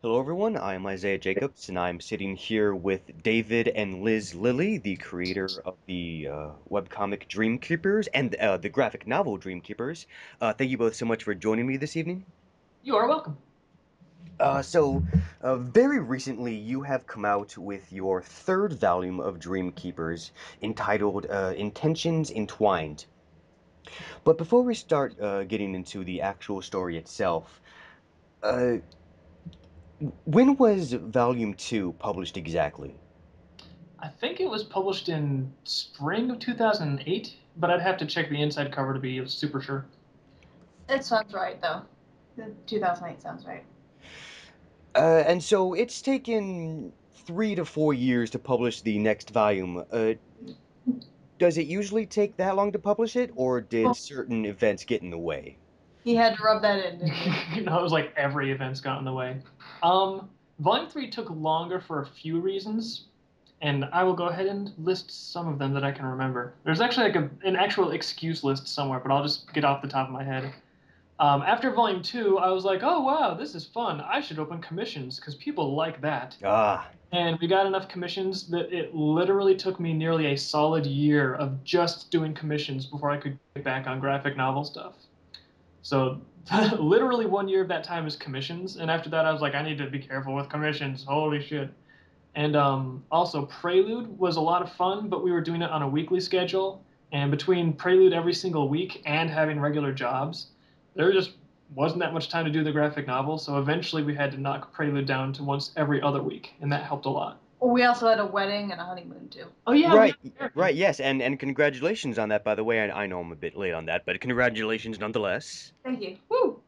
Hello, everyone. I'm Isaiah Jacobs, and I'm sitting here with David and Liz Lillie, the creator of the webcomic Dreamkeepers and the graphic novel Dreamkeepers. Thank you both so much for joining me this evening. You are welcome. Very recently, you have come out with your third volume of Dreamkeepers entitled Intentions Entwined. But before we start getting into the actual story itself, uh, when was Volume 2 published exactly? I think it was published in spring of 2008, but I'd have to check the inside cover to be super sure. It sounds right, though. The 2008 sounds right. And so it's taken 3 to 4 years to publish the next volume. Does it usually take that long to publish it, or did Well, certain events get in the way? he had to rub that in, didn't he? It was like every event's got in the way. Volume 3 took longer for a few reasons, and I will go ahead and list some of them that I can remember. There's actually like an actual excuse list somewhere, but I'll just get off the top of my head. After Volume 2, I was like, oh wow, this is fun. I should open commissions because people like that. Ah, And we got enough commissions that it literally took me nearly a solid year of just doing commissions before I could get back on graphic novel stuff. So literally 1 year of that time is commissions, and after that I was like, I need to be careful with commissions. Holy shit. And also Prelude was a lot of fun, but we were doing it on a weekly schedule, and between Prelude every single week and having regular jobs, there just wasn't that much time to do the graphic novel, so eventually we had to knock Prelude down to once every other week, and that helped a lot. We also had a wedding and a honeymoon, too. Oh yeah, we right, have right, yes, and congratulations on that, by the way. I know I'm a bit late on that, but congratulations nonetheless. Thank you. Woo!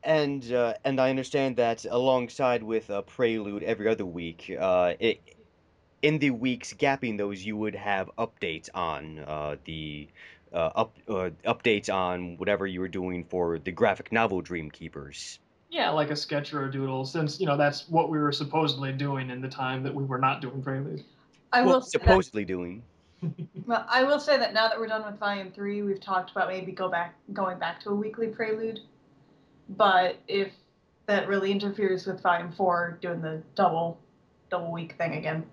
And I understand that alongside with Prelude every other week, in the weeks gapping those, you would have updates on the updates on whatever you were doing for the graphic novel Dreamkeepers. Yeah, like a sketch or a doodle, since that's what we were supposedly doing in the time that we were not doing Prelude. I Well, will say that. supposedly doing. Well, I will say that now that we're done with Volume 3, we've talked about maybe going back to a weekly prelude. But if that really interferes with Volume 4, doing the double week thing again.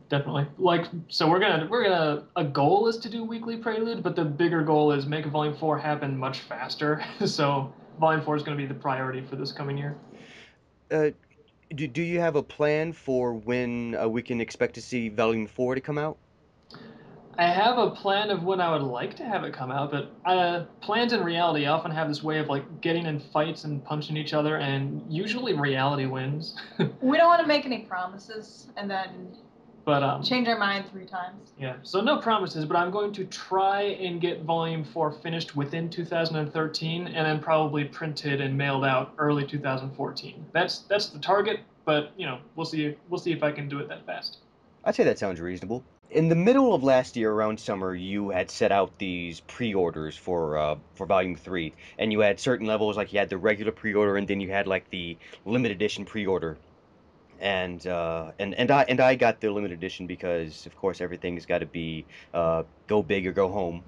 Definitely. Like, so we're gonna a goal is to do weekly Prelude, but the bigger goal is make Volume 4 happen much faster. So Volume 4 is gonna be the priority for this coming year. Uh, do you have a plan for when we can expect to see Volume 4 to come out? I have a plan of when I would like to have it come out, but plans and reality often have this way of like getting in fights and punching each other, and usually reality wins. We don't want to make any promises and then But change our mind 3 times. yeah, so no promises, but I'm going to try and get Volume 4 finished within 2013 and then probably printed and mailed out early 2014. That's the target, but we'll see if I can do it that fast. I'd say that sounds reasonable. In the middle of last year, around summer, you had set out these pre-orders for Volume 3, and you had certain levels, like you had the regular pre-order, and then you had like the limited edition pre-order. And I got the limited edition because, of course, everything's got to be go big or go home.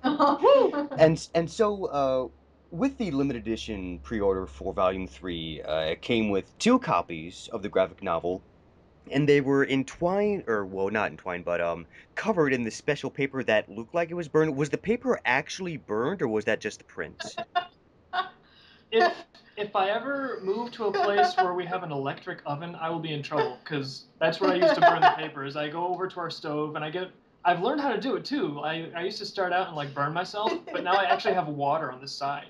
Woo! And so with the limited edition pre-order for Volume 3, it came with two copies of the graphic novel, and they were entwined, or well, not entwined, but covered in the special paper that looked like it was burned. Was the paper actually burned, or was that just the print? If I ever move to a place where we have an electric oven, I will be in trouble because that's what I used to burn the papers. I go over to our stove and I've learned how to do it too. I used to start out and like burn myself, but now I actually have water on the side.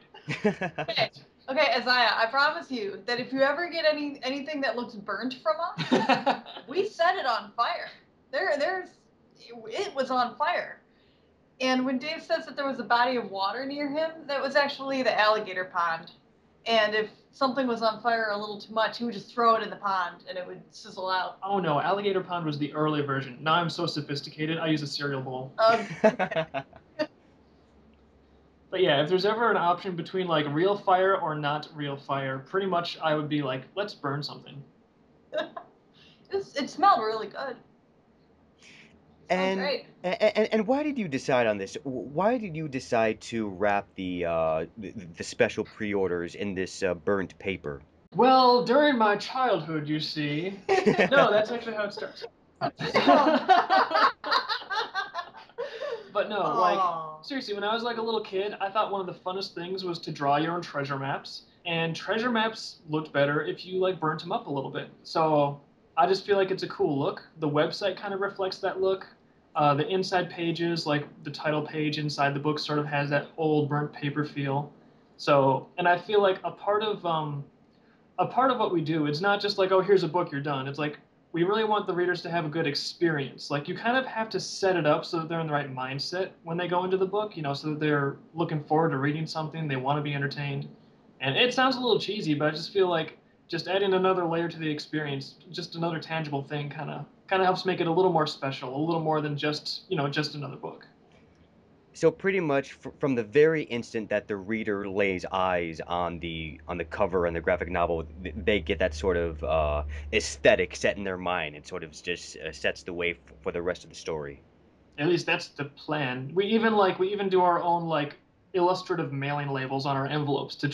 Okay, okay, Isaiah, I promise you that if you ever get anything that looks burnt from us, we set it on fire. It was on fire. And when Dave says that there was a body of water near him, that was actually the alligator pond. And if something was on fire a little too much, he would just throw it in the pond and it would sizzle out. Oh no, Alligator Pond was the early version. Now I'm so sophisticated, I use a cereal bowl. But yeah, if there's ever an option between like real fire or not real fire, pretty much I would be like, let's burn something. It smelled really good. Sounds And, great. and why did you decide on this? Why did you decide to wrap the special pre-orders in this burnt paper? Well, during my childhood, you see. No, that's actually how it starts. But no, like Aw. seriously, when I was like a little kid, I thought one of the funnest things was to draw your own treasure maps, and treasure maps looked better if you like burnt them up a little bit. So I just feel like it's a cool look. The website kind of reflects that look. The inside pages, like the title page inside the book, sort of has that old burnt paper feel. So, and I feel like a part of what we do, it's not just like, oh, here's a book, you're done. It's like we really want the readers to have a good experience. Like you kind of have to set it up so that they're in the right mindset when they go into the book, so that they're looking forward to reading something, they want to be entertained. And it sounds a little cheesy, but I just feel like just adding another layer to the experience, just another tangible thing kind of helps make it a little more special, a little more than just another book. So pretty much from the very instant that the reader lays eyes on the cover and the graphic novel, they get that sort of aesthetic set in their mind. It sort of just sets the way for the rest of the story. At least that's the plan. We even do our own like illustrative mailing labels on our envelopes to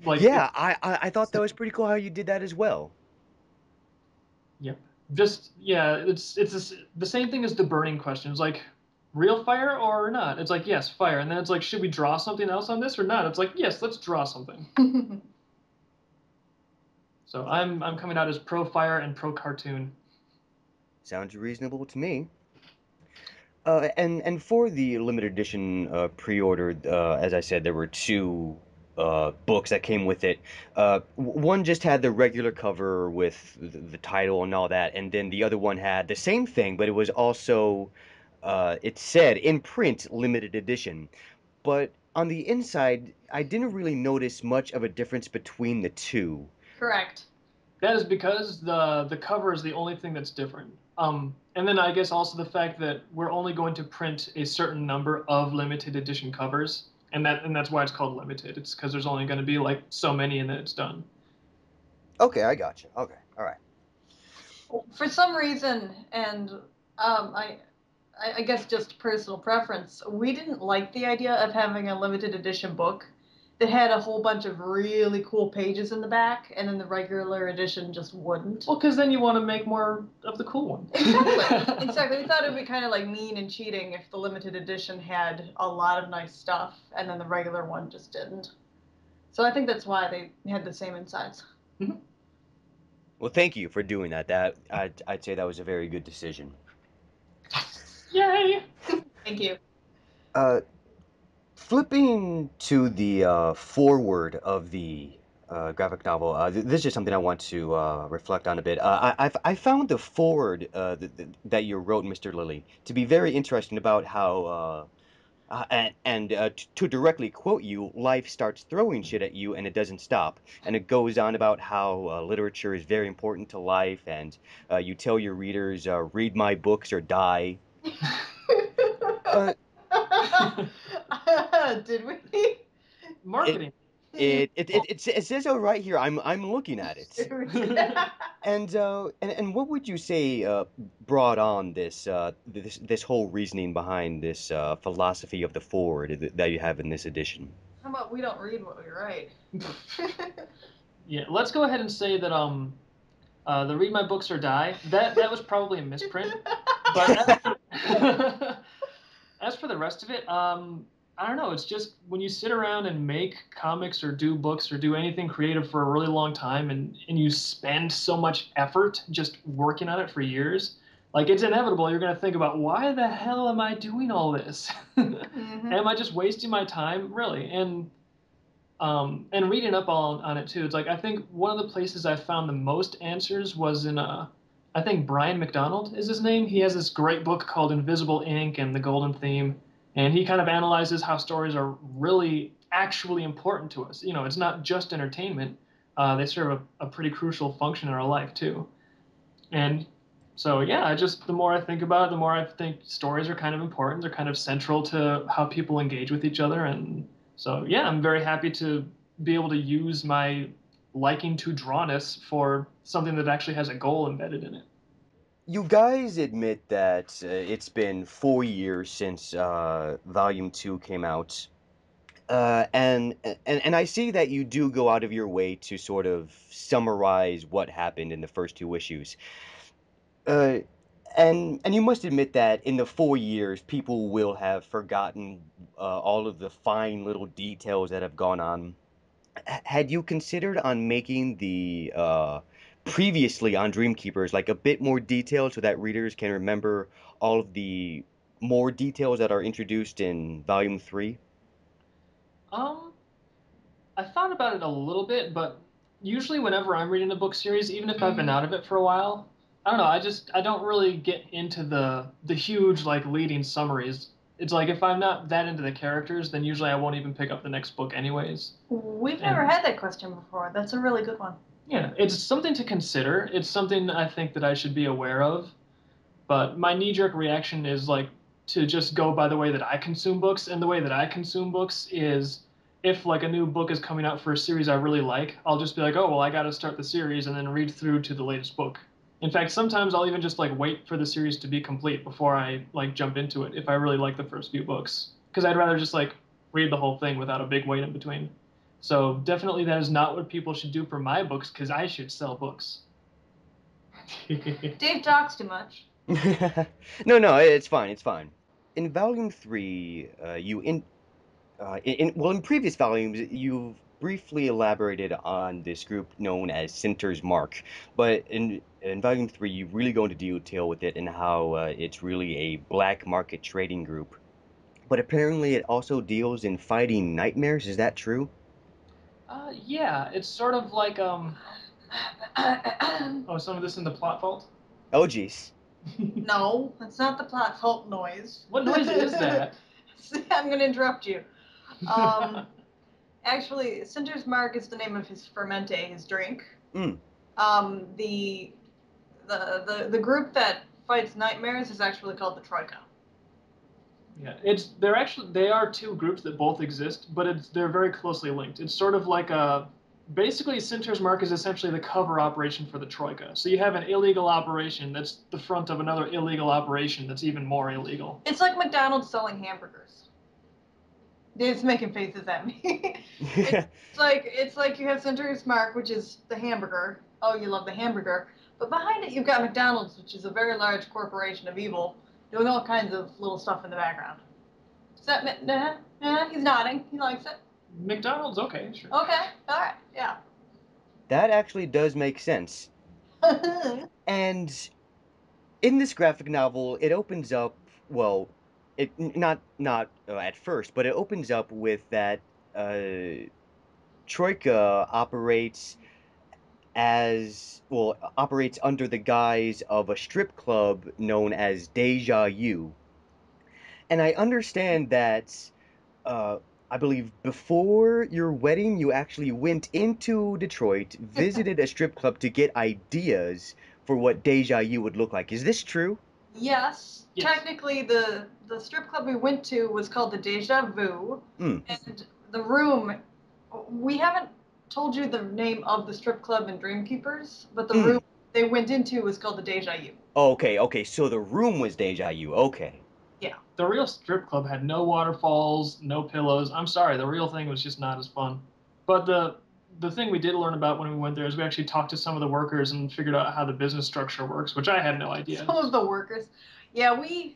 like if Yeah, I thought that was pretty cool how you did that as well. yeah, just yeah, the same thing as the burning questions like real fire or not. It's like yes, fire, and then it's like should we draw something else on this or not? It's like yes, let's draw something. So I'm coming out as pro fire and pro cartoon. Sounds reasonable to me. And for the limited edition pre-order, as I said, there were two books that came with it. One just had the regular cover with the title and all that, and then the other one had the same thing, but it was also it said in print limited edition. But on the inside, I didn't really notice much of a difference between the two. Correct. That is because the cover is the only thing that's different. And then I guess also the fact that we're only going to print a certain number of limited edition covers, and that's why it's called limited. It's because there's only going to be like so many, and then it's done. Okay, I got you. Okay, all right. For some reason, and I guess just personal preference, we didn't like the idea of having a limited edition book that had a whole bunch of really cool pages in the back, and then the regular edition just wouldn't. Well, because then you want to make more of the cool one. Exactly. Exactly. We thought it would be kind of like mean and cheating if the limited edition had a lot of nice stuff and then the regular one just didn't. So I think that's why they had the same insides. Mhm. Well, thank you for doing that. I'd say that was a very good decision. Yay! Thank you. Uh, Flipping to the forward of the graphic novel, this is just something I want to reflect on a bit. I found the forward that you wrote, Mr. Lillie, to be very interesting about how, to directly quote you, life starts throwing shit at you and it doesn't stop. And it goes on about how literature is very important to life, and you tell your readers, read my books or die. Uh, Did we? it Marketing. it says so right here. I'm looking at it. And what would you say brought on this whole reasoning behind this philosophy of the forward that you have in this edition? How about we don't read what we write? Yeah, let's go ahead and say that the read my books or die that was probably a misprint. But as for the rest of it, I don't know. It's just when you sit around and make comics or do books or do anything creative for a really long time, and you spend so much effort just working on it for years, like it's inevitable. You're going to think about why the hell am I doing all this? Mm-hmm. Am I just wasting my time? Really? And reading up on it too. It's like I think one of the places I found the most answers was in I think Brian McDonald is his name. He has this great book called Invisible Ink and the Golden Theme, and he kind of analyzes how stories are really actually important to us. It's not just entertainment. They serve a pretty crucial function in our life too. And so yeah, I just the more I think about it, the more I think stories are kind of important. They're kind of central to how people engage with each other, and so yeah, I'm very happy to be able to use my liking to drawness for something that actually has a goal embedded in it. You guys admit that it's been 4 years since Volume 2 came out. And I see that you do go out of your way to sort of summarize what happened in the first two issues. Uh, and you must admit that in the 4 years, people will have forgotten all of the fine little details that have gone on. Had you considered on making the previously on Dreamkeepers like a bit more detailed so that readers can remember all of the more details that are introduced in Volume 3? Um, I thought about it a little bit, but usually whenever I'm reading a book series, even if I've been out of it for a while, I don't know, I don't really get into the huge like leading summaries. It's like if I'm not that into the characters, then usually I won't even pick up the next book anyways. We've never And had that question before. That's a really good one. yeah, it's something to consider. It's something I think that I should be aware of. But my knee-jerk reaction is like to just go by the way that I consume books, and the way that I consume books is if like a new book is coming out for a series I really like, I'll just be like, oh well, I got to start the series and then read through to the latest book. In fact, sometimes I'll even just like wait for the series to be complete before I like jump into it if I really like the first few books, because I'd rather just like read the whole thing without a big wait in between. So definitely that is not what people should do for my books, because I should sell books. Dave talks too much. No, no, it's fine, it's fine. In Volume 3, well, in previous volumes, you've briefly elaborated on this group known as Sinter's Mark, but in Volume 3, you really go into detail with it and how it's really a black market trading group. But apparently, it also deals in fighting nightmares. Is that true? Yeah, it's sort of like oh, some of this in the plot vault? Oh, geez. No, that's not the plot fault noise. What noise is that? I'm going to interrupt you. Um, Actually, Cinder's Mark is the name of his fermente, his drink. Mm. The group that fights nightmares is actually called the Troika. Yeah, they are two groups that both exist, but they're very closely linked. It's sort of like a basically Sinter's Mark is essentially the cover operation for the Troika. So you have an illegal operation that's the front of another illegal operation that's even more illegal. It's like McDonald's selling hamburgers. Dave's making faces at me. it's like you have Cinder's Mark, which is the hamburger. Oh, you love the hamburger. But behind it, you've got McDonald's, which is a very large corporation of evil, doing all kinds of little stuff in the background. Is that he's nodding. He likes it. McDonald's, okay, sure. Okay, all right, yeah. That actually does make sense. And in this graphic novel, it opens up, well, not at first, but it opens up with that Troika operates under the guise of a strip club known as Deja U. And I understand that uh I believe before your wedding you actually went into Detroit, visited a strip club to get ideas for what Deja U would look like. Is this true? Yes, Yes. technically the strip club we went to was called the Deja Vu, Hmm. and the room we haven't told you the name of the strip club in Dreamkeepers, but the Hmm. room they went into was called the Deja U. Okay, okay, so the room was Deja U. Okay. Yeah. The real strip club had no waterfalls, no pillows. I'm sorry, the real thing was just not as fun. But the thing we did learn about when we went there is we actually talked to some of the workers and figured out how the business structure works, which I had no idea. Some of the workers. Yeah, we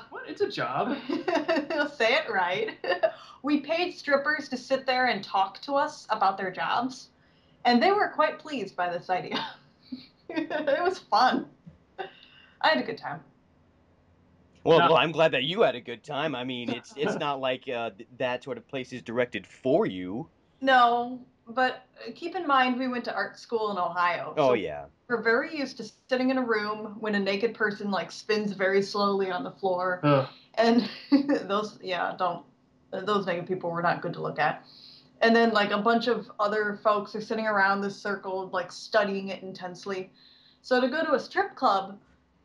What? It's a job. say it right. We paid strippers to sit there and talk to us about their jobs, and they were quite pleased by this idea. It was fun. I had a good time. Well, Now, well, I'm glad that you had a good time. I mean, it's not like that sort of place is directed for you. No, but keep in mind we went to art school in Ohio, Oh so yeah. we're very used to sitting in a room when a naked person like spins very slowly on the floor, ugh. and those naked people were not good to look at. And then like a bunch of other folks are sitting around this circle like studying it intensely. So to go to a strip club,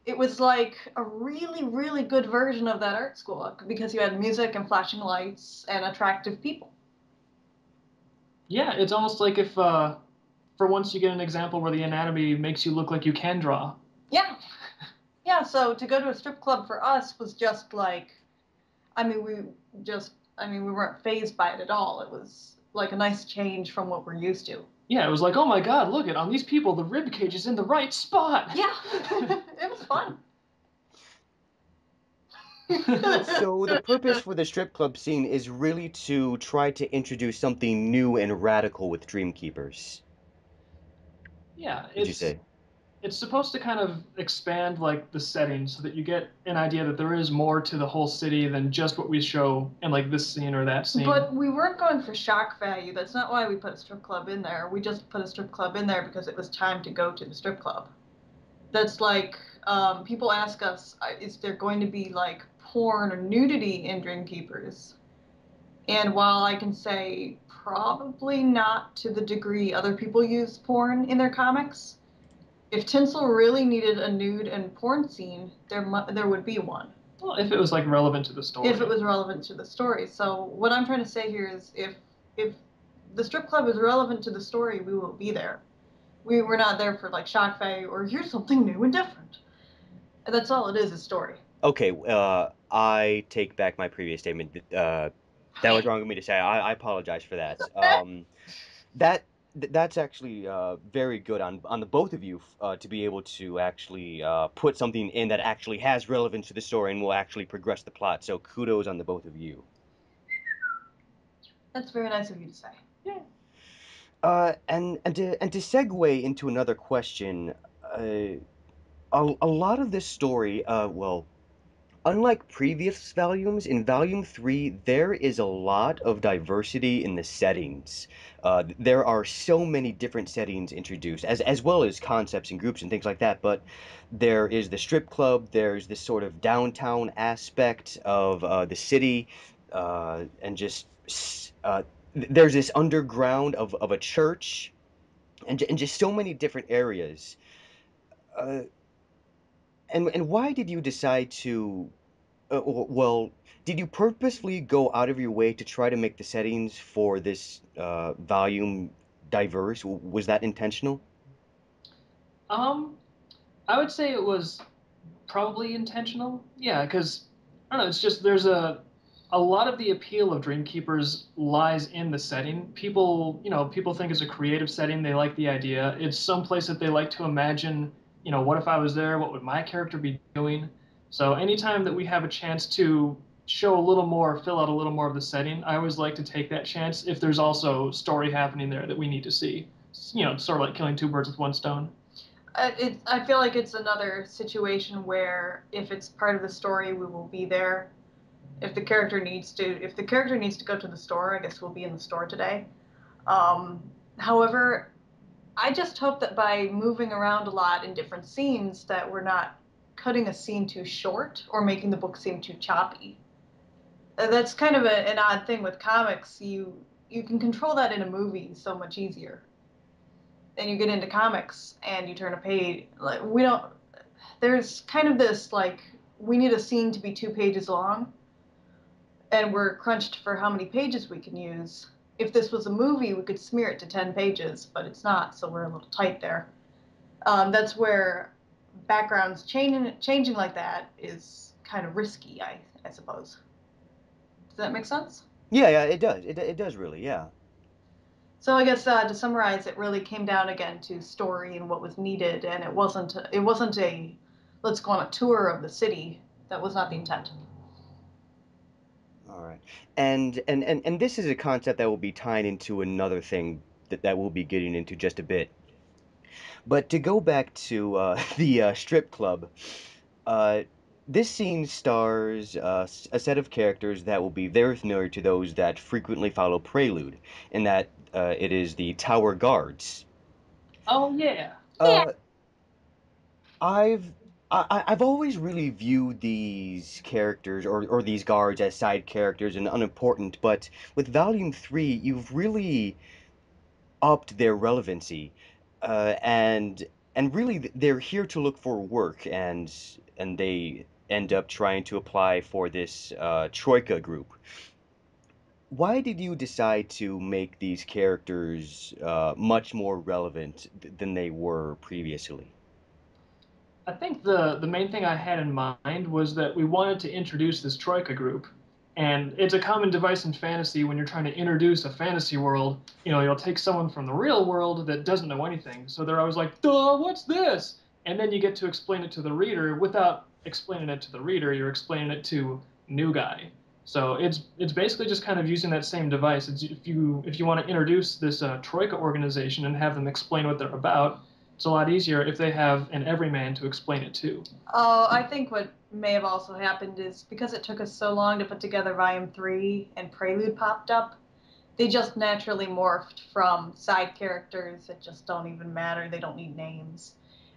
it was like a really really good version of that art school because you had music and flashing lights and attractive people. Yeah, it's almost like if for once you get an example where the anatomy makes you look like you can draw. Yeah. Yeah, so to go to a strip club for us was just like, I mean, we weren't phased by it at all. It was like a nice change from what we're used to. Yeah, it was like, oh my god, look on these people, the rib cage is in the right spot. Yeah, it was fun. So the purpose for the strip club scene is really to try to introduce something new and radical with Dreamkeepers, Yeah, would you say? it's supposed to kind of expand like the setting so that you get an idea that there is more to the whole city than just what we show in like this scene or that scene. But we weren't going for shock value. That's not why we put a strip club in there. We just put a strip club in there because it was time to go to the strip club. That's like, people ask us, is there going to be like porn or nudity in Dreamkeepers? And while I can say probably not to the degree other people use porn in their comics, if Tinsel really needed a nude and porn scene, there would be one. Well, if it was like relevant to the story. If it was relevant to the story. So what I'm trying to say here is if the strip club is relevant to the story, we will be there. We're not there for like shock value or here's something new and different. That's all it is, a story. Okay, I take back my previous statement. That was wrong of me to say. I apologize for that. That that's actually very good on the both of you to be able to actually put something in that actually has relevance to the story and will actually progress the plot. So kudos on the both of you. That's very nice of you to say. Yeah. And to segue into another question, a lot of this story, well, unlike previous volumes, in Volume 3, there is a lot of diversity in the settings. There are so many different settings introduced, as well as concepts and groups and things like that. But there is the strip club, there's this sort of downtown aspect of the city, and there's this underground of a church, and just so many different areas. Uh, and why did you decide to well, did you purposefully go out of your way to try to make the settings for this volume diverse? Was that intentional? Um, I would say it was probably intentional. Yeah, because I don't know. It's just there's a lot of the appeal of Dreamkeepers lies in the setting. People think it's a creative setting. They like the idea. It's some place that they like to imagine. What if I was there? What would my character be doing? So anytime that we have a chance to show a little more, fill out a little more of the setting, I always like to take that chance if there's also story happening there that we need to see. Sort of like killing two birds with one stone. I feel like it's another situation where if it's part of the story, we will be there. If the character needs to go to the store, I guess we'll be in the store today. However, I just hope that by moving around a lot in different scenes, that we're not cutting a scene too short or making the book seem too choppy. That's kind of an odd thing with comics. You can control that in a movie so much easier. Then you get into comics and you turn a page. Like we don't. There's kind of this like we need a scene to be 2 pages long, and we're crunched for how many pages we can use. If this was a movie, we could smear it to 10 pages, but it's not, so we're a little tight there. That's where backgrounds changing like that is kind of risky, I suppose. Does that make sense? Yeah, yeah, it does. It does really, yeah. So I guess to summarize, it really came down again to story and what was needed, and it wasn't a let's go on a tour of the city. That was not the intent. All right. And this is a concept that will be tying into another thing that we'll be getting into just a bit. But to go back to the strip club, uh, this scene stars a set of characters that will be very familiar to those that frequently follow Prelude, in that it is the Tower Guards. Oh yeah. Yeah. Uh, I've I've always really viewed these characters or these guards as side characters and unimportant, but with Volume 3, you've really upped their relevancy, and really they're here to look for work, and they end up trying to apply for this Troika group. Why did you decide to make these characters much more relevant than they were previously? I think the main thing I had in mind was that we wanted to introduce this Troika group, and it's a common device in fantasy when you're trying to introduce a fantasy world. You know, you'll take someone from the real world that doesn't know anything, so they're always like, "Duh, what's this?" And then you get to explain it to the reader without explaining it to the reader. You're explaining it to new guy. So it's basically just kind of using that same device. It's, if you want to introduce this Troika organization and have them explain what they're about, it's a lot easier if they have an everyman to explain it to. Oh, I think what may have also happened is because it took us so long to put together Volume 3 and Prelude popped up, they just naturally morphed from side characters that just don't even matter, they don't need names.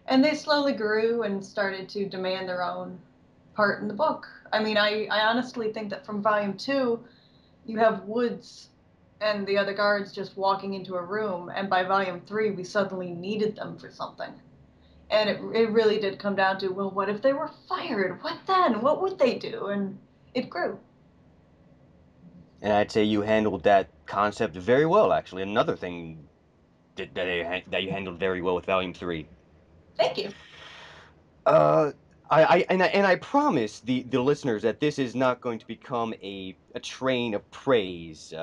And they slowly grew and started to demand their own part in the book. I mean, I honestly think that from Volume 2, you have Woods and the other guards just walking into a room, and by Volume 3, we suddenly needed them for something. And it really did come down to, well, what if they were fired? What then? What would they do? And it grew. And I'd say you handled that concept very well, actually. Another thing that you handled very well with Volume 3. Thank you. Uh, I promise the listeners that this is not going to become a train of praise.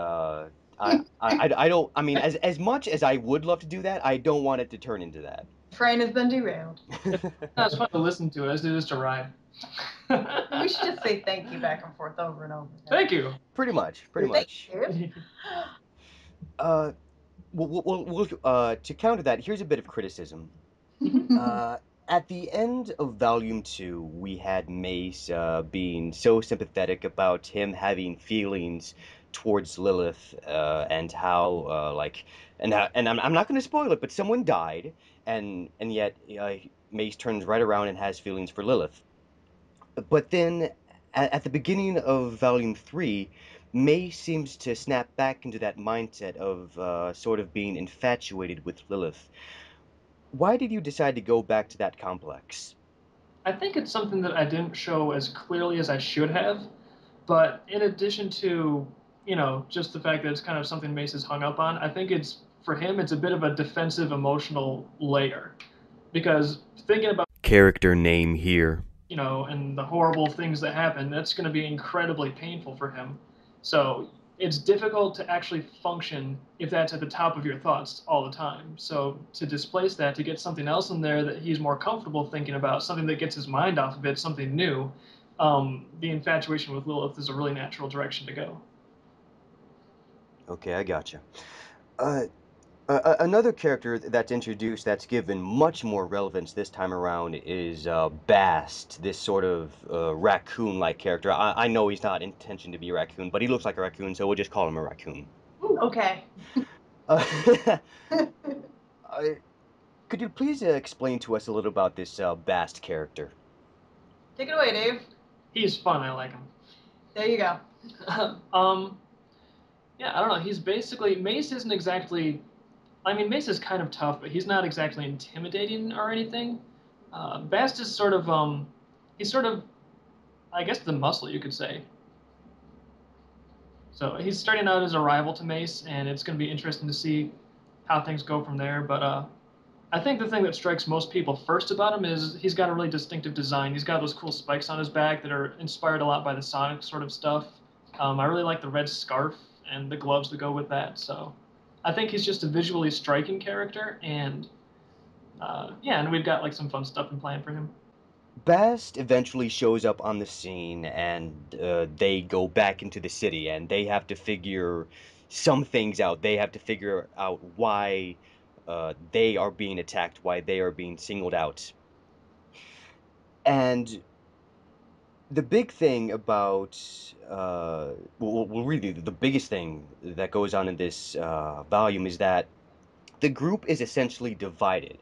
I don't. I mean, as much as I would love to do that, I don't want it to turn into that. Train has been derailed. It's not as fun to listen to as it is to ride. We should just say thank you back and forth over and over again. Thank you. Pretty much, pretty Thank much. you. Uh, to counter that, here's a bit of criticism. Uh, at the end of Volume 2, we had Mace being so sympathetic about him having feelings towards Lilith, and how, and I'm not going to spoil it, but someone died, and yet Mace turns right around and has feelings for Lilith. But then, at the beginning of Volume 3, May seems to snap back into that mindset of sort of being infatuated with Lilith. Why did you decide to go back to that complex? I think it's something that I didn't show as clearly as I should have. But in addition to, just the fact that it's kind of something Mace is hung up on, I think it's, for him, it's a bit of a defensive emotional layer. Because thinking about, Character name here. and the horrible things that happen, that's going to be incredibly painful for him. So it's difficult to actually function if that's at the top of your thoughts all the time. So to displace that, to get something else in there that he's more comfortable thinking about, something that gets his mind off of it, something new, the infatuation with Lilith is a really natural direction to go. Okay, I gotcha. Uh, Another character that's introduced that's given much more relevance this time around is Bast, this sort of raccoon-like character. I know he's not intentioned to be a raccoon, but he looks like a raccoon, so we'll just call him a raccoon. Okay. Uh, uh, could you please explain to us a little about this Bast character? Take it away, Dave. He's fun. I like him. There you go. um, yeah, I don't know. He's basically, Mace isn't exactly. I mean, Mace is kind of tough, but he's not exactly intimidating or anything. Bast is sort of he's sort of, I guess, the muscle, you could say. So he's starting out as a rival to Mace, and it's going to be interesting to see how things go from there. But I think the thing that strikes most people first about him is he's got a really distinctive design. He's got those cool spikes on his back that are inspired a lot by the Sonic sort of stuff. I really like the red scarf and the gloves that go with that. So I think he's just a visually striking character, and yeah, and we've got like some fun stuff in plan for him. Bast eventually shows up on the scene, and they go back into the city, and they have to figure some things out. They have to figure out why they are being attacked, why they are being singled out. And the big thing about, really, the biggest thing that goes on in this volume is that the group is essentially divided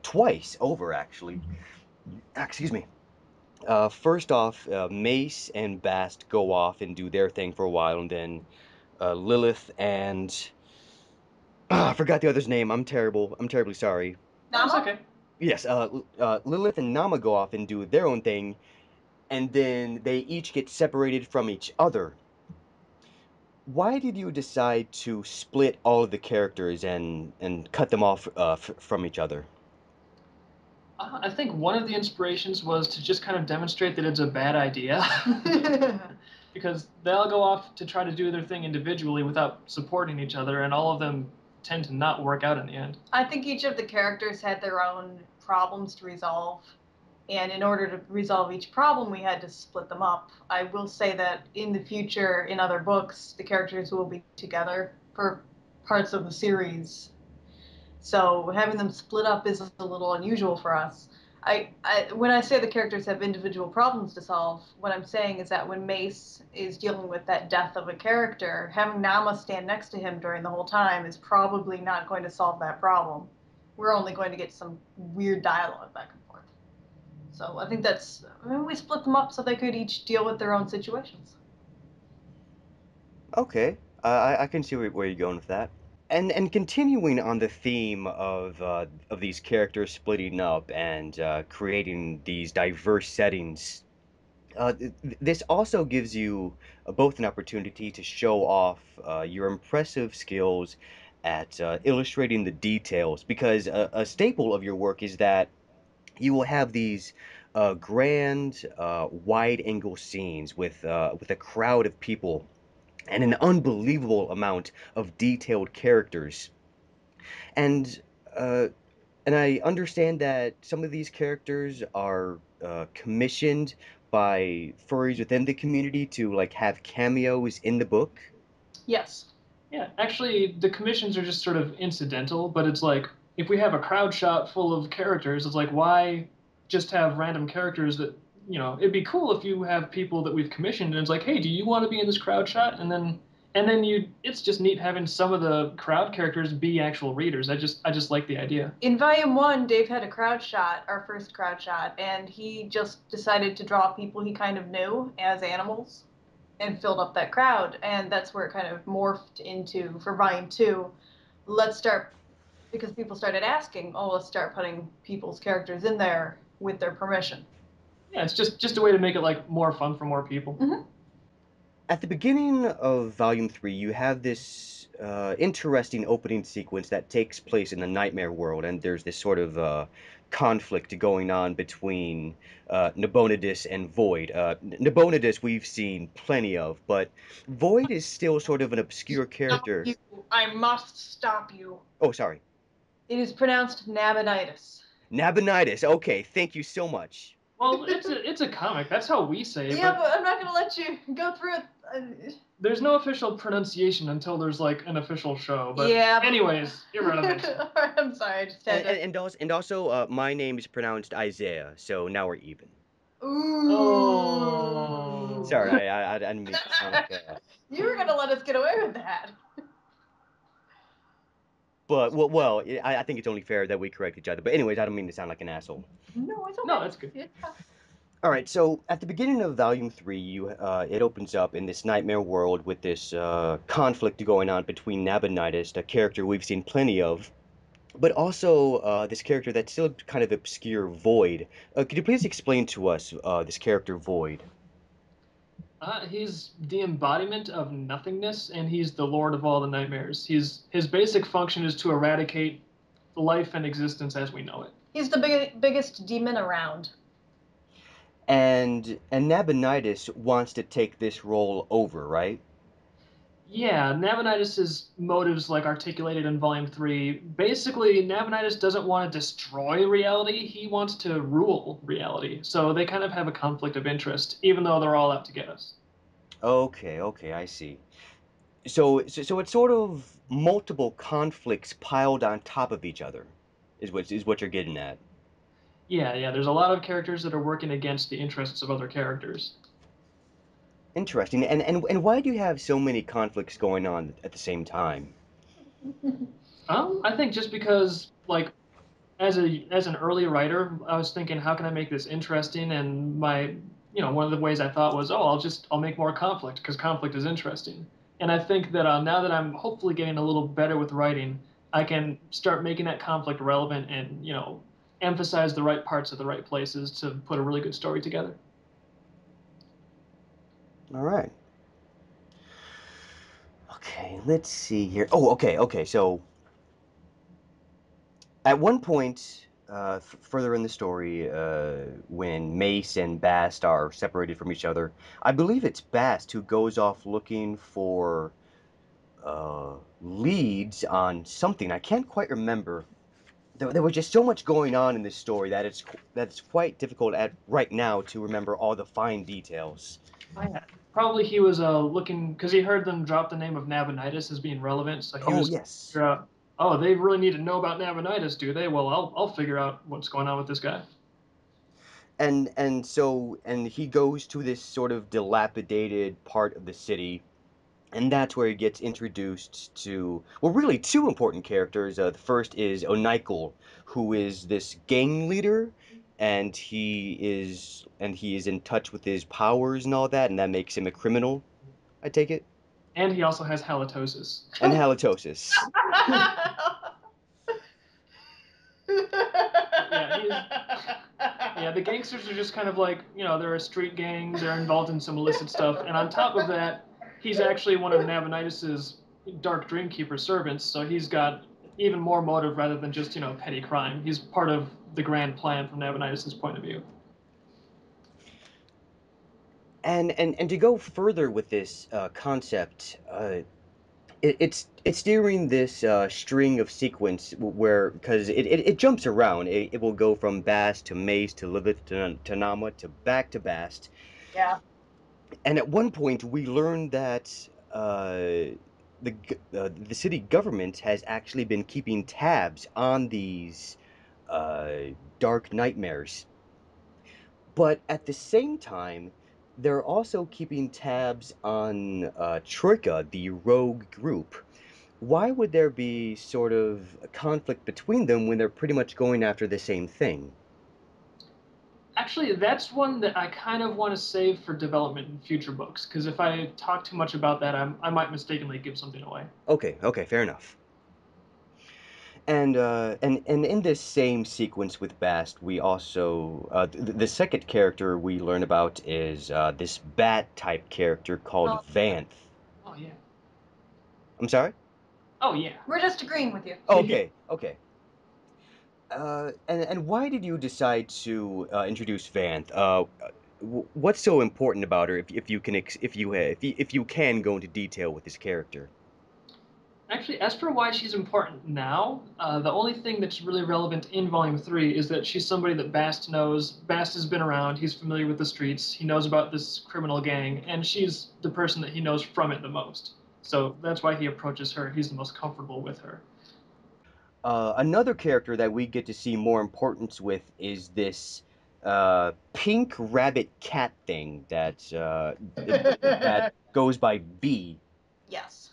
twice over, actually. Excuse me. First off, Mace and Bast go off and do their thing for a while, and then Lilith and I forgot the other's name. I'm terrible. I'm terribly sorry. That's Nama? okay. Yes, Lilith and Nama go off and do their own thing, and then they each get separated from each other. Why did you decide to split all of the characters and cut them off from each other? I think one of the inspirations was to just kind of demonstrate that it's a bad idea. Because they all go off to try to do their thing individually without supporting each other, and all of them tend to not work out in the end. I think each of the characters had their own problems to resolve, and in order to resolve each problem, we had to split them up. I will say that in the future, in other books, the characters will be together for parts of the series. So having them split up is a little unusual for us. When I say the characters have individual problems to solve, what I'm saying is that when Mace is dealing with that death of a character, having Nama stand next to him during the whole time is probably not going to solve that problem. We're only going to get some weird dialogue back and forth. So I think we split them up so they could each deal with their own situations. Okay, I can see where you're going with that. And continuing on the theme of these characters splitting up and creating these diverse settings, this also gives you both an opportunity to show off your impressive skills at illustrating the details, because a staple of your work is that you will have these grand, wide-angle scenes with a crowd of people and an unbelievable amount of detailed characters. And uh, and I understand that some of these characters are commissioned by furries within the community to like have cameos in the book. Yes. Yeah, actually, the commissions are just sort of incidental, but it's like if we have a crowd shot full of characters, it's like why just have random characters that, it'd be cool if you have people that we've commissioned and it's like, hey, do you want to be in this crowd shot? And then it's just neat having some of the crowd characters be actual readers. I just like the idea. In volume one, Dave had a crowd shot, our first crowd shot, and he just decided to draw people he kind of knew as animals and filled up that crowd. And that's where it kind of morphed into, for volume two, let's start, because people started asking, oh, let's start putting people's characters in there with their permission. Yeah, it's just a way to make it like more fun for more people. Mm-hmm. At the beginning of Volume 3, you have this interesting opening sequence that takes place in the nightmare world, and there's this sort of conflict going on between Nabonidus and Void. Nabonidus we've seen plenty of, but Void is still sort of an obscure Stop character. you. I must stop you. Oh, sorry. It is pronounced Nabonidus. Nabonidus. Okay, thank you so much. Well, it's a comic. That's how we say it, Yeah, but but I'm not going to let you go through it. there's no official pronunciation until there's like an official show. But Yeah. anyways, irrelevant. I'm sorry, I just had to. And also, my name is pronounced Isaiah, so now we're even. Ooh. Sorry, I didn't mean to sound like a. You were going to let us get away with that. But I think it's only fair that we correct each other. But anyways, I don't mean to sound like an asshole. No, it's okay. No, that's good. Yeah. All right, so at the beginning of Volume 3, it opens up in this nightmare world with this conflict going on between Nabonidus, a character we've seen plenty of, but also this character that's still kind of obscure, Void. Could you please explain to us this character, Void? He's the embodiment of nothingness, and he's the lord of all the nightmares. His basic function is to eradicate life and existence as we know it. He's the biggest demon around. And Nabonidus wants to take this role over, right? Yeah, Nabonidus's motives, like articulated in Volume 3, basically, Nabonidus doesn't want to destroy reality, he wants to rule reality. So they kind of have a conflict of interest, even though they're all out to get us. Okay, I see. So it's sort of multiple conflicts piled on top of each other, is what you're getting at. Yeah, there's a lot of characters that are working against the interests of other characters. Interesting. And why do you have so many conflicts going on at the same time? I think just because, like, as an early writer, I was thinking, how can I make this interesting? And one of the ways I thought was, oh, I'll make more conflict because conflict is interesting. And I think that now that I'm hopefully getting a little better with writing, I can start making that conflict relevant and emphasize the right parts at the right places to put a really good story together. All right. Okay, let's see here. Oh, okay. So at one point, further in the story, when Mace and Bast are separated from each other, I believe it's Bast who goes off looking for leads on something. I can't quite remember. There was just so much going on in this story that it's quite difficult at right now to remember all the fine details. Oh, yeah. Probably he was looking because he heard them drop the name of Nabonidus as being relevant, so he Oh was yes. figure out, oh, they really need to know about Nabonidus, do they? Well, I'll figure out what's going on with this guy. And he goes to this sort of dilapidated part of the city, and that's where he gets introduced to, well, really two important characters. The first is Onikel, who is this gang leader, and he is in touch with his powers and all that, and that makes him a criminal, I take it. And he also has halitosis. And halitosis. Yeah, the gangsters are just kind of like, they're a street gang, they're involved in some illicit stuff, and on top of that, he's actually one of Nabonidus's dark Dreamkeeper servants, so he's got even more motive rather than just, petty crime. He's part of the grand plan from Nabonidus's point of view. And to go further with this concept, it's during this string of sequence where, because it jumps around. It will go from Bast to Mace to Liveth to Nama to back to Bast. Yeah. And at one point, we learn that the city government has actually been keeping tabs on these dark nightmares. But at the same time, they're also keeping tabs on Troika, the rogue group. Why would there be sort of a conflict between them when they're pretty much going after the same thing? Actually, that's one that I kind of want to save for development in future books, because if I talk too much about that, I might mistakenly give something away. Okay, fair enough. And in this same sequence with Bast, we also the second character we learn about is this bat type character called Oh, Vanth. Oh, yeah. I'm sorry? Oh, yeah. we're just agreeing with you. Okay. And why did you decide to introduce Vanth? What's so important about her? If you can if you can go into detail with this character. Actually, as for why she's important now, the only thing that's really relevant in Volume 3 is that she's somebody that Bast knows. Bast has been around, he's familiar with the streets, he knows about this criminal gang, and she's the person that he knows from it the most. So that's why he approaches her. He's the most comfortable with her. Another character that we get to see more importance with is this pink rabbit cat thing that goes by B. Yes.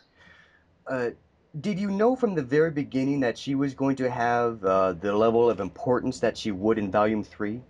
Uh, did you know from the very beginning that she was going to have the level of importance that she would in Volume 3?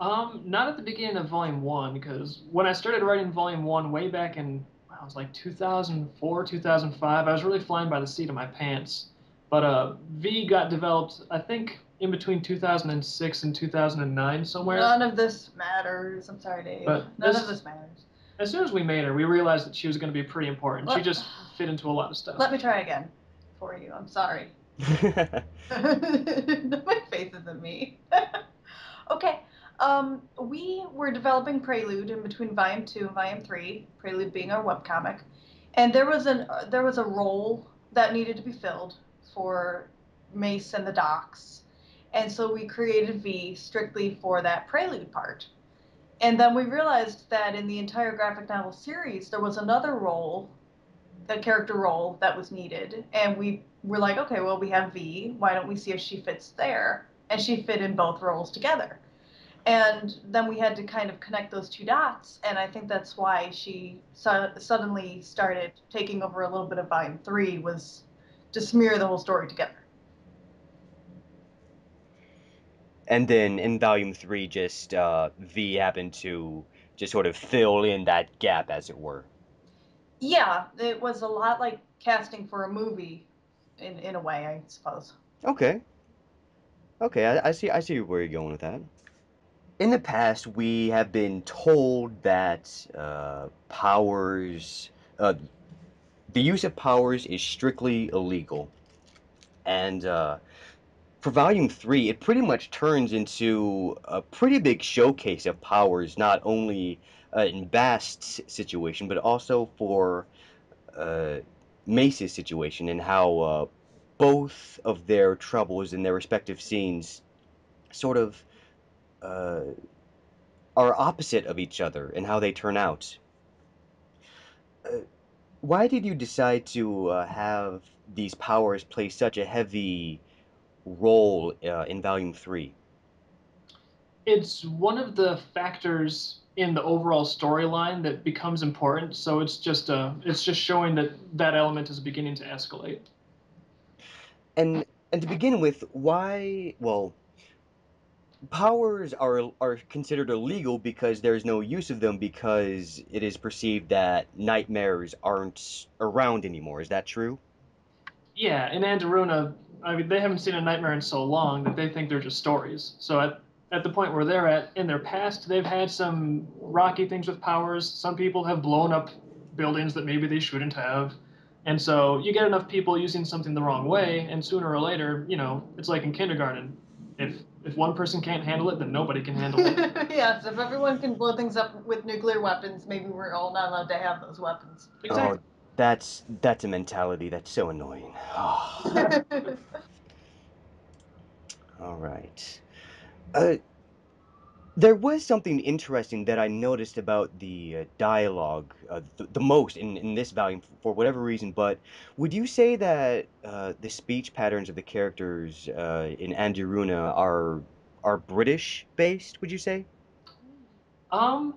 Not at the beginning of Volume 1, because when I started writing Volume 1 way back in, I was like 2004, 2005, I was really flying by the seat of my pants. But V got developed, I think, in between 2006 and 2009 somewhere. None of this matters. I'm sorry, Dave. But None of this matters. As soon as we made her, we realized that she was going to be pretty important. She Let- just fit into a lot of stuff. Let me try again for you. I'm sorry. My face isn't me. Okay. We were developing Prelude in between Volume 2 and Volume 3, Prelude being our webcomic. And there was a role that needed to be filled for Mace and the Docs. And so we created V strictly for that Prelude part. And then we realized that in the entire graphic novel series, there was another role, a character role that was needed. And we were like, okay, well, we have V. Why don't we see if she fits there? And she fit in both roles together. And then we had to kind of connect those two dots. And I think that's why she suddenly started taking over a little bit of Volume 3, was to smear the whole story together. And then in Volume 3, just V happened to just sort of fill in that gap, as it were. Yeah, it was a lot like casting for a movie in a way, I suppose. Okay. Okay, I see where you're going with that. In the past, we have been told that the use of powers is strictly illegal. And for Volume 3, it pretty much turns into a pretty big showcase of powers, not only in Bast's situation, but also for uh, Mace's situation and how both of their troubles in their respective scenes sort of uh, are opposite of each other and how they turn out. Uh, why did you decide to have these powers play such a heavy role in Volume 3? It's one of the factors in the overall storyline that becomes important. So it's just showing that that element is beginning to escalate. And to begin with, why, well, powers are considered illegal because there's no use of them because it is perceived that nightmares aren't around anymore. Is that true? Yeah, in Andaruna, I mean, they haven't seen a nightmare in so long that they think they're just stories. So at the point where they're at in their past, they've had some rocky things with powers. Some people have blown up buildings that maybe they shouldn't have. And so you get enough people using something the wrong way, and sooner or later, it's like in kindergarten. If one person can't handle it, then nobody can handle it. Yes, if everyone can blow things up with nuclear weapons, maybe we're all not allowed to have those weapons. Oh, Exactly. that's a mentality that's so annoying. All right. Uh, there was something interesting that I noticed about the dialogue the most in this volume for whatever reason, but would you say that the speech patterns of the characters in Andiruna are British based, would you say? Um,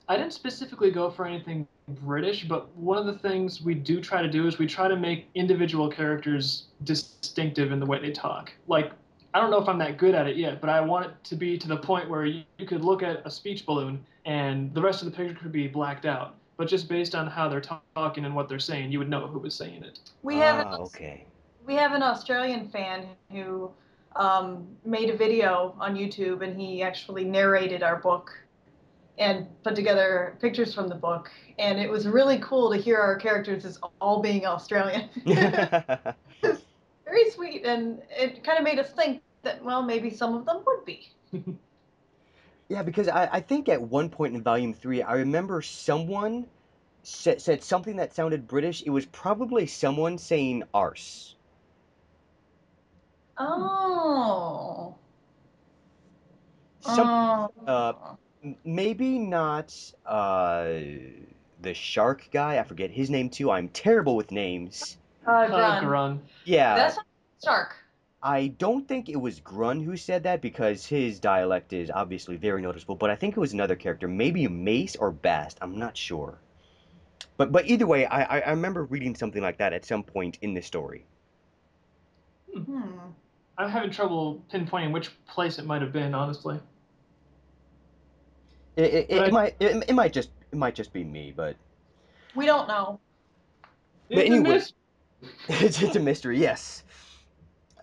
I didn't specifically go for anything British, but one of the things we do try to do is we try to make individual characters distinctive in the way they talk. Like, I don't know if I'm that good at it yet, but I want it to be to the point where you could look at a speech balloon and the rest of the picture could be blacked out. But just based on how they're talking and what they're saying, you would know who was saying it. we have an Ah, okay. we have an Australian fan who made a video on YouTube, and he actually narrated our book and put together pictures from the book. And it was really cool to hear our characters as all being Australian. Very sweet, and it kind of made us think that, well, maybe some of them would be. Yeah, because I think at one point in Volume 3, I remember someone said something that sounded British. It was probably someone saying arse. Oh. Some uh Oh. maybe not the shark guy. I forget his name too. I'm terrible with names. Grun. Grun. Yeah, That's Shark. I don't think it was Grun who said that because his dialect is obviously very noticeable, but I think it was another character, maybe Mace or Bast. I'm not sure. But either way, I remember reading something like that at some point in the story. Hmm. Hmm. I'm having trouble pinpointing which place it might have been, honestly. But I, It might just be me, We don't know. but it's a anyway, miss. it's a mystery, yes.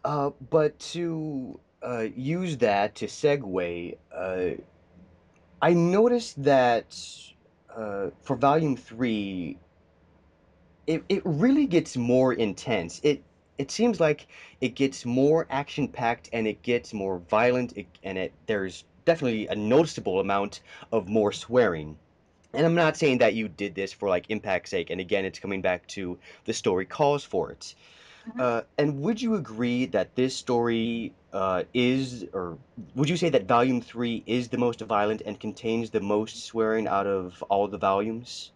But to use that to segue, I noticed that for Volume 3, it really gets more intense. It seems like it gets more action packed and it gets more violent, and there's definitely a noticeable amount of more swearing. And I'm not saying that you did this for like impact's sake, and again, it's coming back to the story calls for it. Mhm. And would you agree that this story or would you say that Volume 3 is the most violent and contains the most swearing out of all the volumes?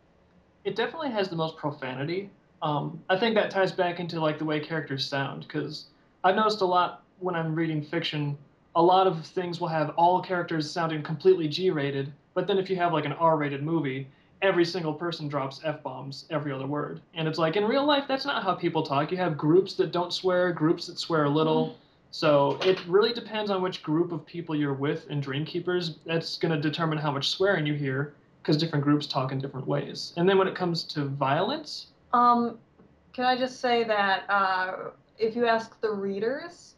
It definitely has the most profanity. I think that ties back into like the way characters sound because I've noticed a lot when I'm reading fiction. A lot of things will have all characters sounding completely G-rated, but then if you have like an R-rated movie, every single person drops f-bombs every other word, and it's like in real life that's not how people talk. You have groups that don't swear, groups that swear a little. So it really depends on which group of people you're with in Dreamkeepers. That's going to determine how much swearing you hear because different groups talk in different ways. And then when it comes to violence, Um, can I just say that if you ask the readers,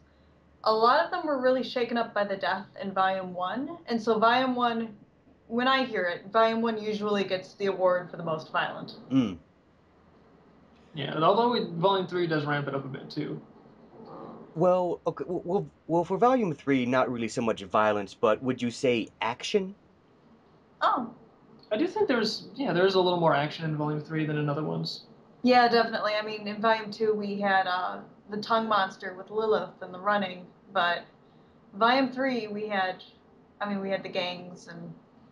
a lot of them were really shaken up by the death in Volume 1. And so, Volume 1, when I hear it, Volume 1 usually gets the award for the most violent. Mm. yeah, although Volume 3 does ramp it up a bit too. Well, okay, well, for Volume 3, not really so much violence, but would you say action? Oh, I do think there's a little more action in Volume 3 than in other ones. yeah, definitely. I mean, in Volume 2, we had the tongue monster with Lilith and the running, but Volume 3, we had the gangs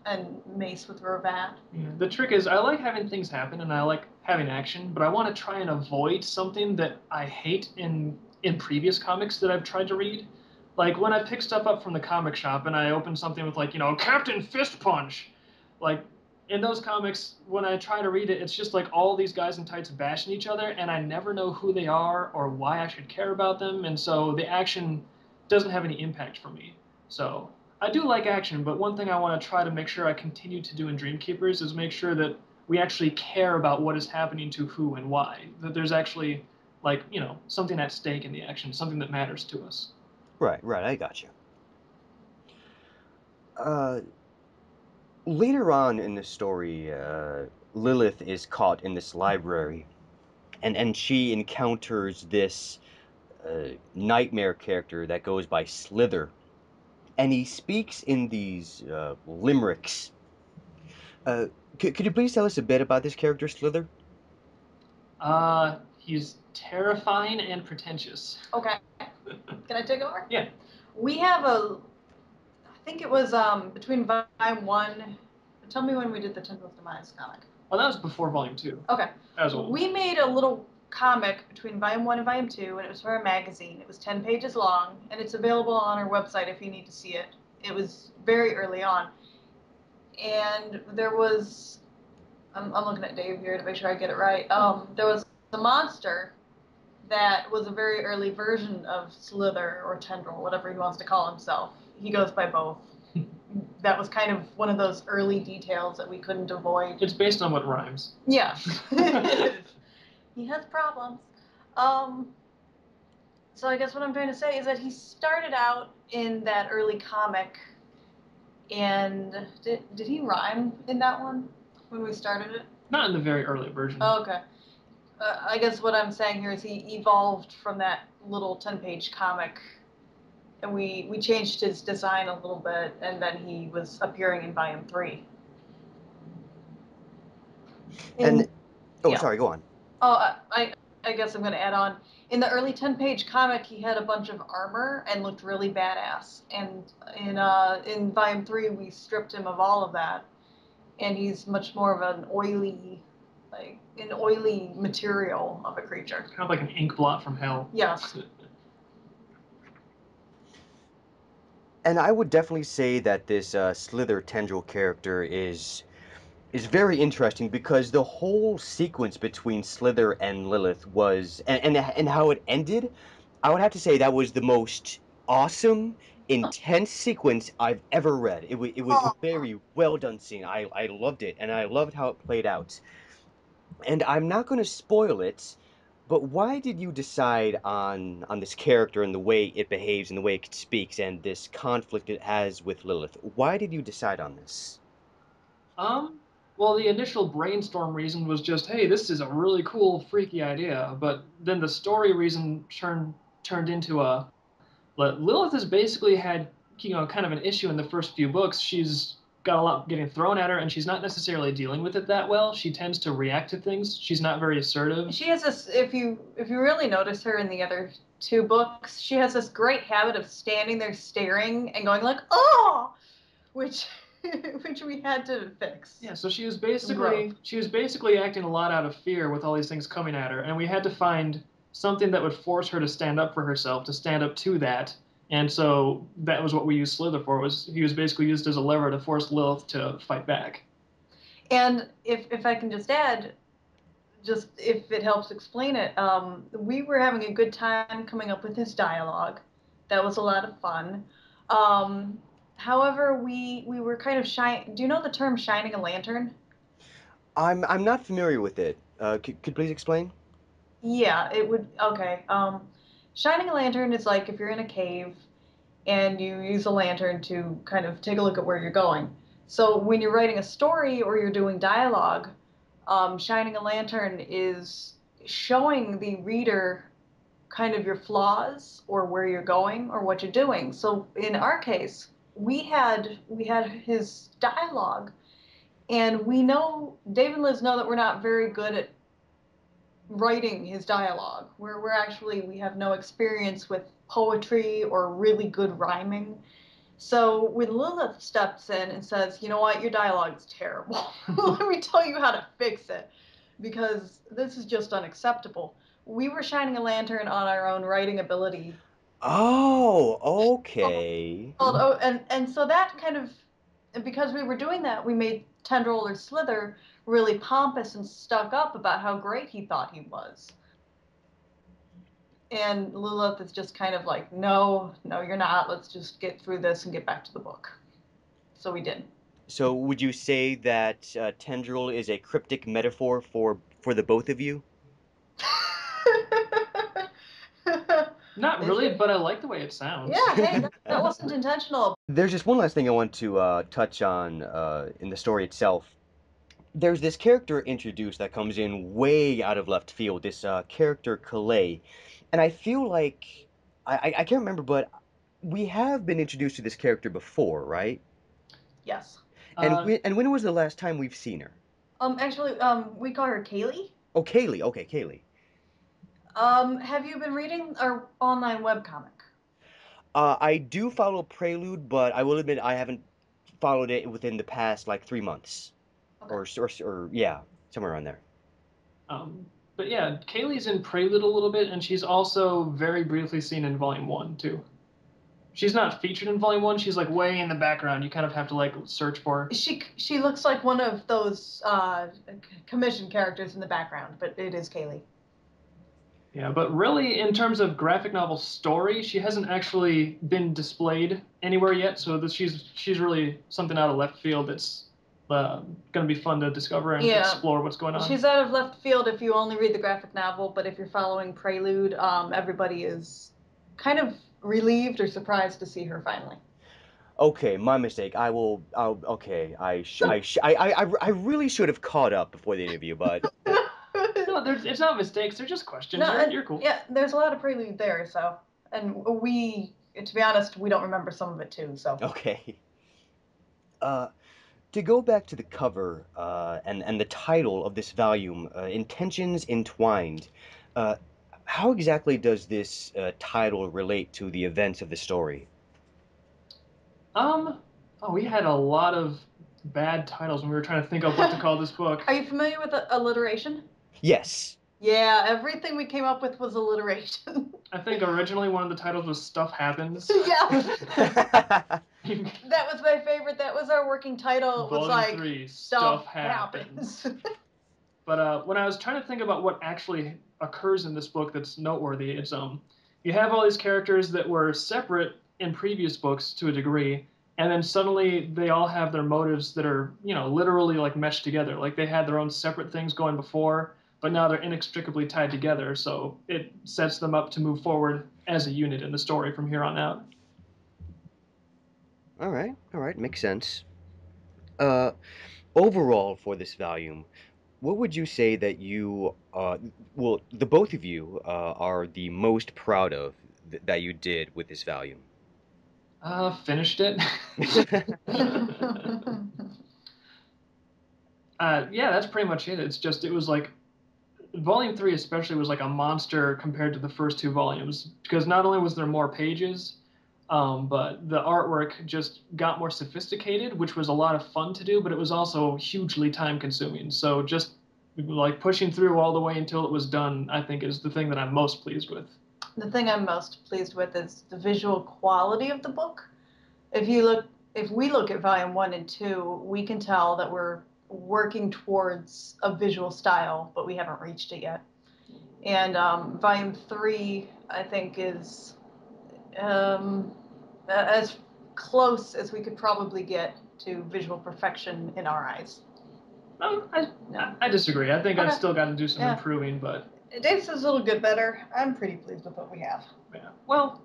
and Mace with Ravat. Yeah. The trick is, I like having things happen and I like having action, but I want to try and avoid something that I hate in previous comics that I've tried to read. Like when I pick stuff up from the comic shop and I open something with like, Captain Fist Punch. Like in those comics, when I try to read it, it's just like all these guys in tights bashing each other, and I never know who they are or why I should care about them, and so the action doesn't have any impact for me. So I do like action, but one thing I want to try to make sure I continue to do in Dreamkeepers is make sure that we actually care about what is happening to who and why. That there's actually, like, something at stake in the action, something that matters to us. Right, right, I got you. Uh, Later on in the story, Lilith is caught in this library, and she encounters this nightmare character that goes by Slither, and he speaks in these limericks. Uh, could you please tell us a bit about this character, Slither? He's terrifying and pretentious. Okay, can I take over? Yeah. We have I think it was between Volume 1. Tell me when we did the Tendrils Demise comic. Well, that was before Volume 2. Okay. That was old. We made a little comic between Volume 1 and Volume 2, and it was for a magazine. It was 10 pages long, and it's available on our website if you need to see it. It was very early on. And there was, I'm looking at Dave here to make sure I get it right. There was a monster that was a very early version of Slither or Tendril, whatever he wants to call himself. He goes by both. That was kind of one of those early details that we couldn't avoid. It's based on what rhymes. Yeah. He has problems. So I guess what I'm trying to say is that he started out in that early comic, and did he rhyme in that one when we started it? Not in the very early version. Oh, okay. I guess what I'm saying here is he evolved from that little 10-page comic, and we changed his design a little bit, and then he was appearing in Volume 3. And oh, Yeah. sorry, go on. Oh, I guess I'm going to add on. In the early 10-page comic, he had a bunch of armor and looked really badass. And in Volume 3, we stripped him of all of that, and he's much more of an oily material of a creature. Kind of like an ink blot from hell. Yes. And I would definitely say that this Slither Tendril character is very interesting because the whole sequence between Slither and Lilith was and how it ended, I would have to say that was the most awesome, intense sequence I've ever read. It was a very well done scene. I loved it, and I loved how it played out. And I'm not going to spoil it, but why did you decide on this character and the way it behaves and the way it speaks and this conflict it has with Lilith? Why did you decide on this? Um, well, the initial brainstorm reason was just, hey, this is a really cool, freaky idea. But then the story reason turned into a Lilith has basically had, kind of an issue in the first few books. She's got a lot getting thrown at her, and she's not necessarily dealing with it that well. She tends to react to things. She's not very assertive. She has this. If you really notice her in the other two books, she has this great habit of standing there staring and going like, "Oh," which which we had to fix. Yeah, so she was basically acting a lot out of fear with all these things coming at her, and we had to find something that would force her to stand up for herself, to stand up to that. And so that was what we used Slither for. Was he was basically used as a lever to force Lilith to fight back. And if I can just add, just if it helps explain it, we were having a good time coming up with his dialogue. That was a lot of fun. However, we were kind of shy. Do you know the term shining a lantern? I'm not familiar with it. Could please explain? Yeah, it would. Okay. Shining a lantern is like if you're in a cave and you use a lantern to kind of take a look at where you're going. So when you're writing a story or you're doing dialogue, shining a lantern is showing the reader kind of your flaws or where you're going or what you're doing. So in our case, we had his dialogue, and we know Dave and Liz know that we're not very good at writing his dialogue. We're actually we have no experience with poetry or really good rhyming. So when Lilith steps in and says, "You know what, your dialogue is terrible. Let me tell you how to fix it, because this is just unacceptable." We were shining a lantern on our own writing ability. Oh, okay. Oh, and so that kind of, because we were doing that, we made Tendril or Slither really pompous and stuck up about how great he thought he was. And Lilith is just kind of like, no, no, you're not. Let's just get through this and get back to the book. So we did. So would you say that tendril is a cryptic metaphor for the both of you? Not really, but I like the way it sounds. Yeah, hey, that wasn't intentional. There's just one last thing I want to touch on in the story itself. There's this character introduced that comes in way out of left field, this character Kaylee. And I feel like, I can't remember, but we have been introduced to this character before, right? Yes. And when was the last time we've seen her? Actually, we call her Kaylee. Oh, Kaylee. Okay, Kaylee. Have you been reading our online webcomic? I do follow Prelude, but I will admit I haven't followed it within the past like 3 months, Okay. or yeah, somewhere around there. Um, but yeah, Kaylee's in Prelude a little bit, and she's also very briefly seen in Volume 1, too. She's not featured in Volume 1, she's like way in the background. You kind of have to like search for her. She looks like one of those commission characters in the background, but it is Kaylee. Yeah, but really, in terms of graphic novel story, she hasn't actually been displayed anywhere yet. So she's really something out of left field that's going to be fun to discover and explore what's going on. She's out of left field if you only read the graphic novel, but if you're following Prelude, everybody is kind of relieved or surprised to see her finally. Okay, my mistake. Okay, I really should have caught up before the interview, but No, it's not mistakes. They're just questions. No, You're cool. Yeah, there's a lot of Prelude there, so, and to be honest, we don't remember some of it too. So okay. To go back to the cover and the title of this volume, Intentions Entwined. Uh, how exactly does this title relate to the events of the story? Oh, we had a lot of bad titles when we were trying to think of what to call this book. Are you familiar with alliteration? Yes. Yeah, everything we came up with was alliteration. I think originally one of the titles was Stuff Happens. Yeah. That was my favorite. That was our working title. It was Volume 3, Stuff Happens. But when I was trying to think about what actually occurs in this book that's noteworthy, it's you have all these characters that were separate in previous books to a degree, and then suddenly they all have their motives that are, literally like meshed together. Like they had their own separate things going before, but now they're inextricably tied together. So it sets them up to move forward as a unit in the story from here on out. All right, makes sense. Uh, Overall for this volume, what would you say that well, the both of you, are the most proud of that you did with this volume? Finished it. Yeah, that's pretty much it. It was like volume 3 especially was like a monster compared to the first two volumes, because not only was there more pages, but the artwork just got more sophisticated, which was a lot of fun to do, but it was also hugely time consuming. So just like pushing through all the way until it was done, I think is the thing that I'm most pleased with. The thing I'm most pleased with is the visual quality of the book. If we look at volume 1 and 2, we can tell that we're working towards a visual style, but we haven't reached it yet. And volume 3, I think, is as close as we could probably get to visual perfection in our eyes. No, I disagree. I think I've still got to do some improving, but Dave says it'll get better. I'm pretty pleased with what we have. Well,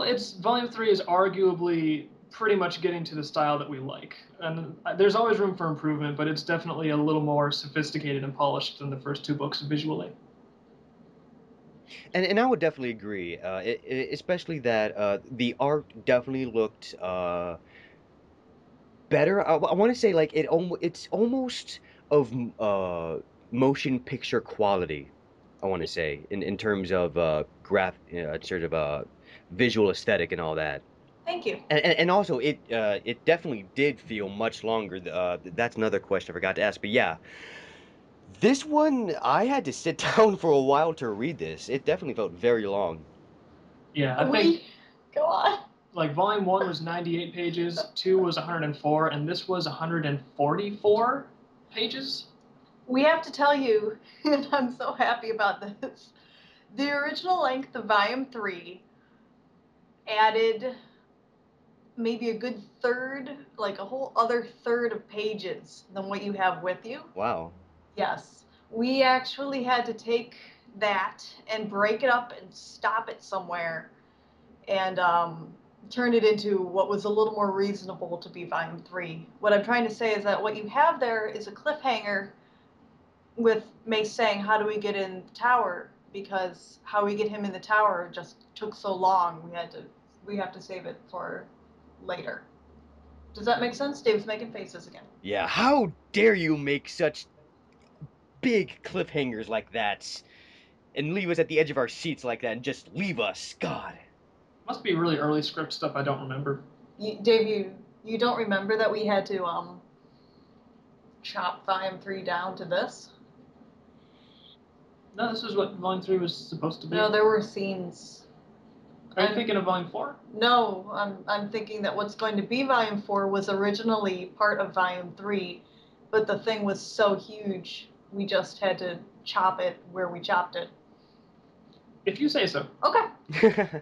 it's volume 3 is arguably pretty much getting to the style that we like, and there's always room for improvement, but it's definitely a little more sophisticated and polished than the first two books visually. And I would definitely agree. Especially that the art definitely looked better. I want to say like it's almost of motion picture quality. I want to say in terms of sort of visual aesthetic and all that. Thank you. And also it definitely did feel much longer. That's another question I forgot to ask. But yeah, this one I had to sit down for a while to read this. It definitely felt very long. Yeah, I think We go on. like volume 1 was 98 pages, 2 was 104, and this was 144 pages. We have to tell you, and I'm so happy about this. The original length of volume 3 added maybe a good third, like a whole other third of pages than what you have with you. Wow. Yes. We actually had to take that and break it up and stop it somewhere and turn it into what was a little more reasonable to be volume 3. What I'm trying to say is that what you have there is a cliffhanger with Mace saying, "How do we get in the tower?" Because how we get him in the tower just took so long. We have to save it for later. Does that make sense? Dave's making faces again. Yeah, how dare you make such big cliffhangers like that and leave us at the edge of our seats like that and just leave us. God. Must be really early script stuff I don't remember. Dave, you don't remember that we had to chop volume 3 down to this? No, this is what volume 3 was supposed to be. No, there were scenes. Are you thinking of volume 4? No, I'm thinking that what's going to be volume 4 was originally part of volume 3, but the thing was so huge we just had to chop it where we chopped it. If you say so. Okay.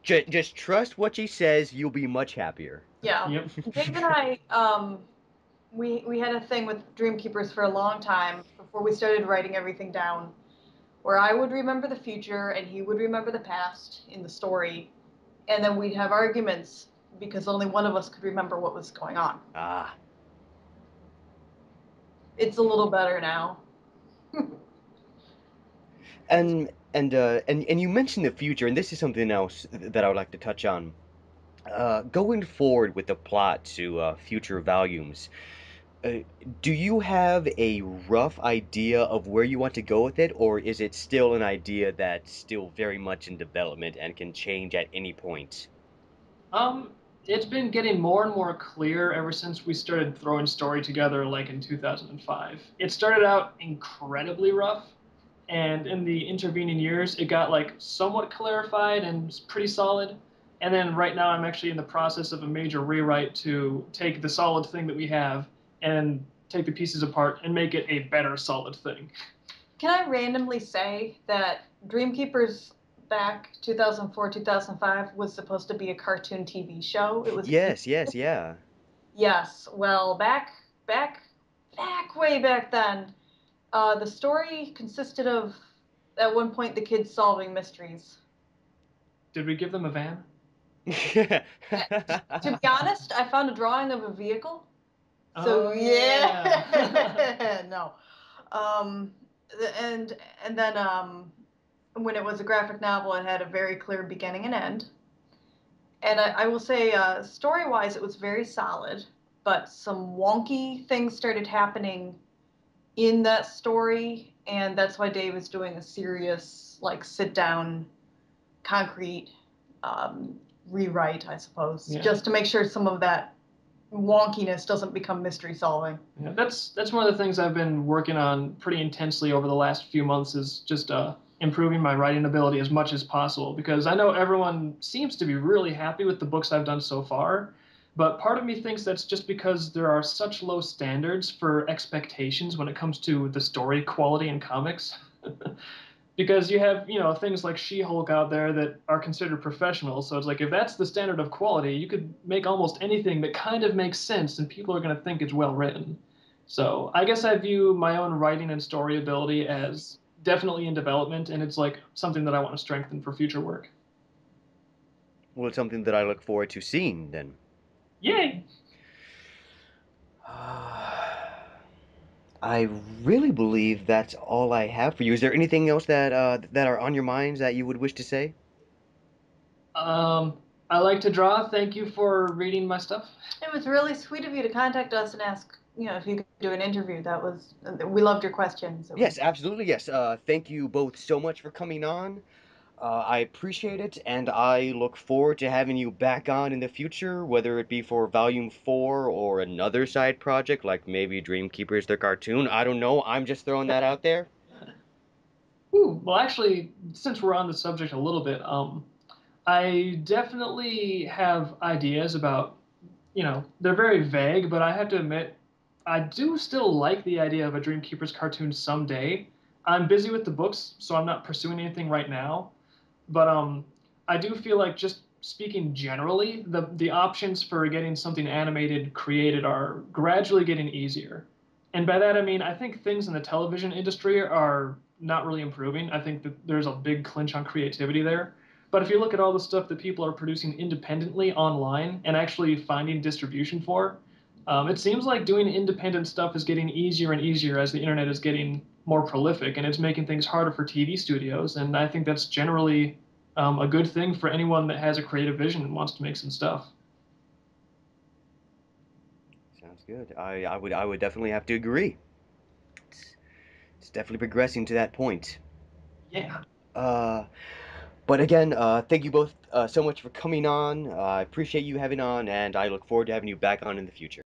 Just trust what she says, you'll be much happier. Yeah. Yep. Dave and I we had a thing with Dreamkeepers for a long time before we started writing everything down, where I would remember the future and he would remember the past in the story, and then we'd have arguments because only one of us could remember what was going on. Ah. It's a little better now. And you mentioned the future, and this is something else that I would like to touch on. Going forward with the plot to future volumes, uh, do you have a rough idea of where you want to go with it, or is it still an idea that's still very much in development and can change at any point? Um, it's been getting more and more clear ever since we started throwing story together, like in 2005. It started out incredibly rough, and in the intervening years, it got like somewhat clarified and pretty solid. And then right now, I'm actually in the process of a major rewrite to take the solid thing that we have and take the pieces apart and make it a better solid thing. Can I randomly say that Dreamkeepers back 2004, 2005 was supposed to be a cartoon TV show? It was Yes, yes, yeah. Yes. Well, back way back then, the story consisted of at one point the kids solving mysteries. Did we give them a van? To be honest, I found a drawing of a vehicle. So Oh, yeah. yeah, no. Um, and then when it was a graphic novel, it had a very clear beginning and end. And I will say, story-wise, it was very solid, but some wonky things started happening in that story, and that's why Dave is doing a serious, like, sit-down, concrete rewrite, I suppose, Yeah. just to make sure some of that wonkiness doesn't become mystery solving. Yeah, that's one of the things I've been working on pretty intensely over the last few months is just improving my writing ability as much as possible because I know everyone seems to be really happy with the books I've done so far, but part of me thinks that's just because there are such low standards for expectations when it comes to the story quality in comics. Because you have things like She-Hulk out there that are considered professional. So it's like if that's the standard of quality, you could make almost anything that kind of makes sense, and people are going to think it's well written. So I guess I view my own writing and story ability as definitely in development, and it's like something that I want to strengthen for future work. Well, it's something that I look forward to seeing then. Yay! I really believe that's all I have for you. Is there anything else that are on your minds that you would wish to say? Um, I like to draw. Thank you for reading my stuff. It was really sweet of you to contact us and ask, if you could do an interview. We loved your questions. It Yes, was absolutely. Yes. Thank you both so much for coming on. I appreciate it, and I look forward to having you back on in the future, whether it be for Volume 4 or another side project, like maybe Dreamkeepers, the cartoon. I don't know. I'm just throwing that out there. Ooh, well, actually, since we're on the subject a little bit, I definitely have ideas about, they're very vague, but I have to admit, I do still like the idea of a Dreamkeepers cartoon someday. I'm busy with the books, so I'm not pursuing anything right now. But I do feel like just speaking generally, the options for getting something animated created are gradually getting easier. And by that I mean I think things in the television industry are not really improving. I think that there's a big clinch on creativity there. But if you look at all the stuff that people are producing independently online and actually finding distribution for, it seems like doing independent stuff is getting easier and easier as the internet is getting more prolific, and it's making things harder for TV studios. And I think that's generally a good thing for anyone that has a creative vision and wants to make some stuff. Sounds good. I would definitely have to agree. It's, it's definitely progressing to that point. Yeah. Uh, but again, thank you both so much for coming on. I appreciate you having on, and I look forward to having you back on in the future.